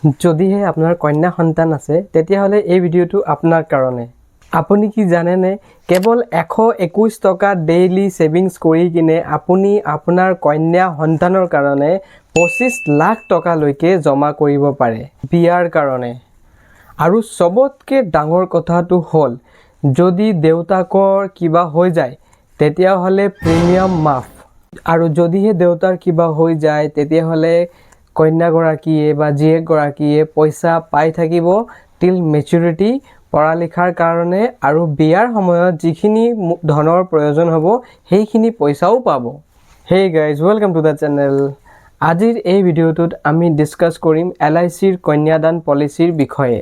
যদিহে আপোনাৰ কন্যা সন্তান আছে তেতিয়াহ'লে এই ভিডিঅ'টো আপোনাৰ কাৰণে। আপুনি কি জানেনে, কেৱল 121 টকা ডেইলি ছেভিংছ কৰি কিনে আপুনি আপোনাৰ কন্যা সন্তানৰ কাৰণে 25 লাখ টকালৈকে জমা কৰিব পাৰে বিয়াৰ কাৰণে। আৰু চবতকৈ ডাঙৰ কথাটো হ'ল, যদি দেউতাকৰ কিবা হৈ যায় তেতিয়াহ'লে প্ৰিমিয়াম মাফ। আৰু যদিহে দেউতাৰ কিবা হৈ যায় তেতিয়াহ'লে কন্যাগৰাকীয়ে বা জীয়েকগৰাকীয়ে পইচা পাই থাকিব টিল মেচুৰিটি, পঢ়া লিখাৰ কাৰণে, আৰু বিয়াৰ সময়ত যিখিনি ধনৰ প্ৰয়োজন হ'ব সেইখিনি পইচাও পাব। Hey guys, welcome to the channel. আজিৰ এই ভিডিঅ'টোত আমি ডিছকাছ কৰিম LICৰ কন্যাদান পলিচিৰ বিষয়ে।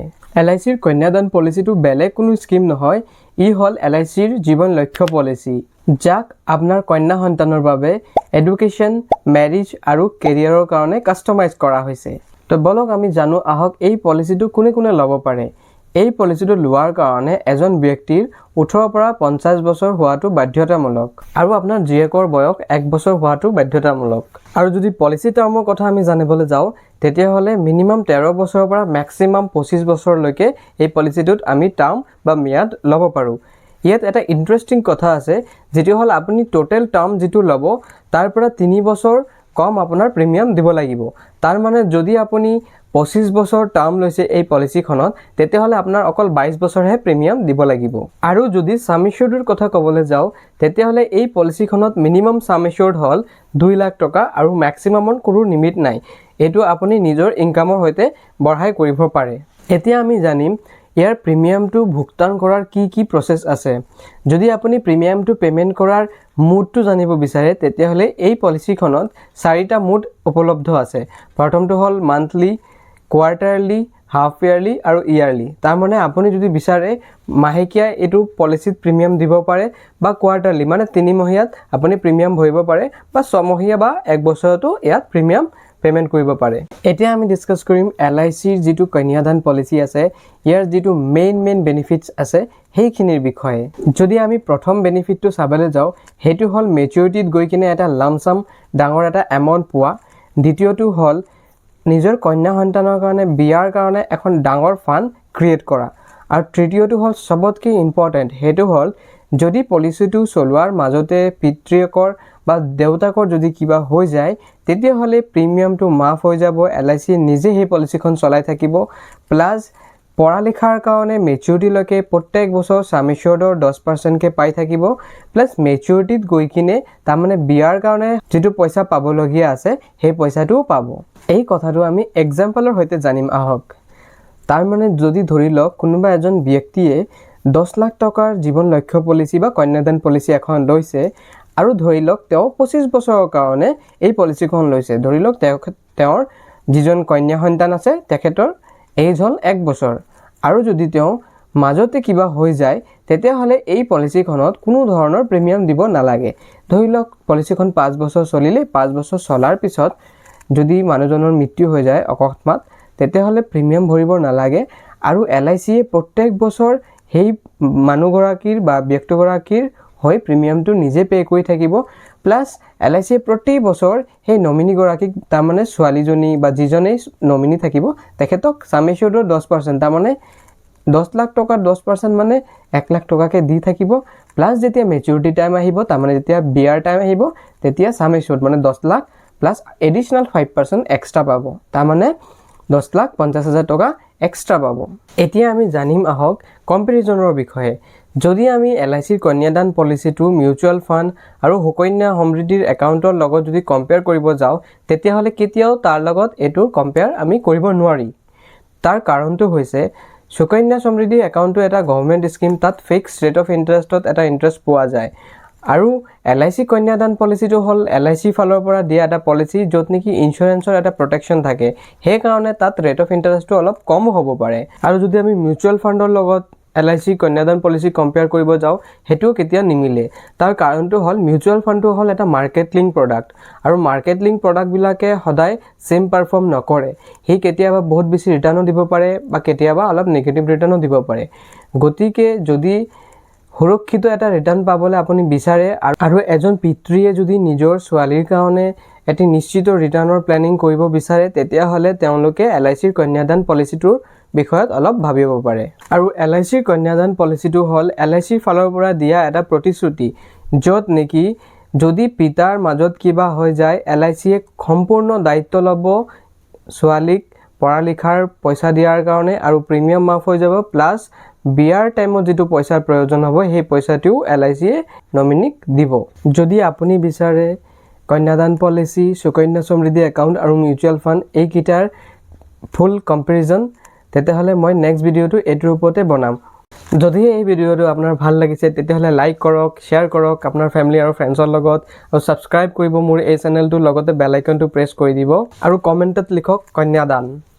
LICৰ কন্যাদান পলিচিটো বেলেগ কোনো স্কিম নহয়, ই হ'ল LICৰ জীৱন লক্ষ্য পলিচি, যাক আপোনাৰ কন্যা সন্তানৰ বাবে এডুকেশ্যন, মেৰিজ আৰু কেৰিয়াৰৰ কাৰণে কাষ্টমাইজ কৰা হৈছে। তো বলক আমি জানো আহক এই পলিচিটো কোনে কোনে ল'ব পাৰে। এই পলিচিটো লোৱাৰ কাৰণে এজন ব্যক্তিৰ 18 পৰা 50 বছৰ হোৱাটো বাধ্যতামূলক, আৰু আপোনাৰ জীয়েকৰ বয়স 1 বছৰ হোৱাটো বাধ্যতামূলক। আৰু যদি পলিচি টাৰ্মৰ কথা আমি জানিবলৈ যাওঁ তেতিয়াহ'লে মিনিমাম 13 বছৰৰ পৰা মেক্সিমাম 25 বছৰলৈকে এই পলিচিটোত আমি টাৰ্ম বা ম্যাদ ল'ব পাৰোঁ। ইয়াত এটা ইণ্টাৰেষ্টিং কথা আছে, যিটো হ'ল আপুনি টোটেল টাৰ্ম যিটো ল'ব তাৰ পৰা 3 বছৰ কম আপোনাৰ প্ৰিমিয়াম দিব লাগিব। তাৰ মানে যদি আপুনি 25 বছৰ টাৰ্ম লৈছে এই পলিচিখনত তেতিয়াহ'লে আপোনাৰ অকল 22 বছৰহে প্ৰিমিয়াম দিব লাগিব। আৰু যদি ছাম এচিউৰ্ডৰ কথা ক'বলৈ যাওঁ তেতিয়াহ'লে এই পলিচিখনত মিনিমাম ছাম এচিউৰ্ড হ'ল 2 লাখ টকা আৰু মেক্সিমামৰ কোনো লিমিট নাই। এইটো আপুনি নিজৰ ইনকামৰ সৈতে বঢ়াই কৰিব পাৰে। এতিয়া আমি জানিম ইয়াৰ প্ৰিমিয়ামটো ভুগতান কৰাৰ কি প্ৰচেছ আছে। যদি আপুনি প্ৰিমিয়ামটো পে'মেণ্ট কৰাৰ মুডটো জানিব বিচাৰে তেতিয়াহ'লে এই পলিচিখনত 4টা মুড উপলব্ধ আছে। প্ৰথমটো হ'ল মান্থলি, কোৱাৰ্টাৰলি, হাফ ইয়াৰলি আৰু ইয়াৰলি। তাৰমানে আপুনি যদি বিচাৰে মাহেকীয়া এইটো পলিচিত প্ৰিমিয়াম দিব পাৰে, বা কোৱাৰ্টাৰলি মানে 3 মহীয়াত আপুনি প্ৰিমিয়াম ভৰিব পাৰে, বা 6 মহীয়া বা 1 বছৰতো ইয়াত প্ৰিমিয়াম পে'মেণ্ট কৰিব পাৰে। এতিয়া আমি ডিছকাছ কৰিম LICৰ যিটো কন্যাদান পলিচি আছে ইয়াৰ যিটো মেইন বেনিফিটছ আছে সেইখিনিৰ বিষয়ে। যদি আমি প্ৰথম বেনিফিটটো চাবলৈ যাওঁ সেইটো হ'ল মেচিউৰিটিত গৈ কিনে এটা লামচাম ডাঙৰ এটা এমাউণ্ট পোৱা। দ্বিতীয়টো হ'ল নিজৰ কন্যা সন্তানৰ কাৰণে বিয়াৰ কাৰণে এখন ডাঙৰ ফাণ্ড ক্ৰিয়েট কৰা। আৰু তৃতীয়টো হ'ল চবতকৈ ইম্পৰ্টেণ্ট, সেইটো হ'ল যদি পলিচিটো চলোৱাৰ মাজতে পিতৃয়েকৰ বা দেউতাকৰ যদি কিবা হৈ যায় তেতিয়াহ'লে প্ৰিমিয়ামটো মাফ হৈ যাব। LIC নিজে সেই পলিচিখন চলাই থাকিব। প্লাছ পঢ়া লিখাৰ কাৰণে মেচিউৰিটিলৈকে প্ৰত্যেক বছৰ ছাম এচিউৰ্ডৰ 10%কৈ পাই থাকিব। প্লাছ মেচিউৰিটিত গৈ কিনে তাৰমানে বিয়াৰ কাৰণে যিটো পইচা পাবলগীয়া আছে সেই পইচাটোও পাব। এই কথাটো আমি এক্সাম্পলৰ সৈতে জানিম আহক। তাৰমানে যদি ধৰি লওক কোনোবা এজন ব্যক্তিয়ে 10 লাখ টকাৰ জীৱন লক্ষ্য পলিচি বা কন্যাদান পলিচি এখন লৈছে, আৰু ধৰি লওক তেওঁ 25 বছৰৰ কাৰণে এই পলিচিখন লৈছে। ধৰি লওক তেওঁৰ যিজন কন্যা সন্তান আছে তেখেতৰ এজ হ'ল 1 বছৰ, আৰু যদি তেওঁ মাজতে কিবা হৈ যায় তেতিয়াহ'লে এই পলিচিখনত কোনো ধৰণৰ প্ৰিমিয়াম দিব নালাগে। ধৰি লওক পলিচিখন 5 বছৰ চলিলে, 5 বছৰ চলাৰ পিছত যদি মানুহজনৰ মৃত্যু হৈ যায় অকস্মাত তেতিয়াহ'লে প্ৰিমিয়াম ভৰিব নালাগে। আৰু LICয়ে প্ৰত্যেক বছৰ সেই মানুহগৰাকীৰ বা ব্যক্তিগৰাকীৰ হৈ প্ৰিমিয়ামটো নিজে পে' কৰি থাকিব। প্লাছ LICয়ে প্ৰতি বছৰ সেই নমিনীগৰাকীক, তাৰমানে ছোৱালীজনী বা যিজনেই নমিনী থাকিব তেখেতক ছাম এচিউৰ্ডৰ 10%, তাৰমানে 10 লাখ টকাৰ 10% মানে 1 লাখ টকাকৈ দি থাকিব। প্লাছ যেতিয়া মেচিউৰিটি টাইম আহিব, তাৰমানে যেতিয়া বিয়াৰ টাইম আহিব তেতিয়া ছাম এচিউৰ্ড মানে 10 লাখ প্লাছ এডিশ্যনেল 5% এক্সট্ৰা পাব, তাৰমানে 10,50,000 টকা এক্সট্ৰা পাব। এতিয়া আমি জানিম আহক কম্পেৰিজনৰ বিষয়ে। যদি আমি LICৰ কন্যাদান পলিচিটো মিউচুৱেল ফাণ্ড আৰু সুকন্যা সমৃদ্ধিৰ একাউণ্টৰ লগত যদি কম্পেয়াৰ কৰিব যাওঁ তেতিয়াহ'লে কেতিয়াও তাৰ লগত এইটোৰ কম্পেয়াৰ আমি কৰিব নোৱাৰি। তাৰ কাৰণটো হৈছে সুকন্যা সমৃদ্ধি একাউণ্টটো এটা গভৰ্ণমেণ্ট স্কিম, তাত ফিক্সড ৰেট অফ ইণ্টাৰেষ্টত এটা ইণ্টাৰেষ্ট পোৱা যায়। আৰু LIC কন্যাদান পলিচিটো হ'ল LIC ফালৰ পৰা দিয়া এটা পলিচি য'ত নেকি ইঞ্চুৰেঞ্চৰ এটা প্ৰটেকশ্যন থাকে, সেইকাৰণে তাত ৰেট অফ ইণ্টাৰেষ্টটো অলপ কমো হ'ব পাৰে। আৰু যদি আমি মিউচুৱেল ফাণ্ডৰ লগত LIC কন্যাদান পলিচি কম্পেয়াৰ কৰিব যাওঁ সেইটোও কেতিয়া নিমিলে। তাৰ কাৰণটো হ'ল মিউচুৱেল ফাণ্ডটো হ'ল এটা মাৰ্কেট লিংক প্ৰডাক্ট, আৰু মাৰ্কেট লিংক প্ৰডাক্টবিলাকে সদায় ছেম পাৰফৰ্ম নকৰে। সি কেতিয়াবা বহুত বেছি ৰিটাৰ্ণো দিব পাৰে বা কেতিয়াবা অলপ নেগেটিভ ৰিটাৰ্ণো দিব পাৰে। গতিকে যদি সুৰক্ষিত এটা ৰিটাৰ্ণ পাবলৈ আপুনি বিচাৰে, আৰু এজন পিতৃয়ে যদি নিজৰ ছোৱালীৰ কাৰণে এটি নিশ্চিত ৰিটাৰ্ণৰ প্লেনিং কৰিব বিচাৰে তেতিয়াহ'লে তেওঁলোকে LICৰ কন্যাদান পলিচিটোৰ বিষয়ত অলপ ভাবিব পাৰে। আৰু LICৰ কন্যাদান পলিচিটো হ'ল LICৰ ফালৰ পৰা দিয়া এটা প্ৰতিশ্ৰুতি, য'ত নেকি যদি পিতাৰ মাজত কিবা হৈ যায় LICয়ে সম্পূৰ্ণ দায়িত্ব ল'ব ছোৱালীক পঢ়া লিখাৰ পইচা দিয়াৰ কাৰণে আৰু প্ৰিমিয়াম মাফ হৈ যাব, প্লাছ বিয়াৰ টাইমত যিটো পইচাৰ প্ৰয়োজন হ'ব সেই পইচাটোও LICয়ে নমিনীক দিব। যদি আপুনি বিচাৰে কন্যাদান পলিচি, সুকন্যা সমৃদ্ধি একাউণ্ট আৰু মিউচুৱেল ফাণ্ড এইকেইটাৰ ফুল কম্পেৰিজন, তেতিয়াহ'লে মই নেক্সট ভিডিঅ'টো এইটোৰ ওপৰতে বনাম। যদি এই ভিডিঅ'টো আপোনাৰ ভাল লাগিছে তেতিয়াহ'লে লাইক কৰক, শ্বেয়াৰ কৰক আপোনাৰ ফেমিলি আৰু ফ্ৰেণ্ডছৰ লগত, আৰু ছাবস্ক্ৰাইব কৰিব মোৰ এই চেনেলটো, লগতে বেল আইকনটো প্ৰেছ কৰি দিব আৰু কমেণ্টত লিখক কন্যাদান।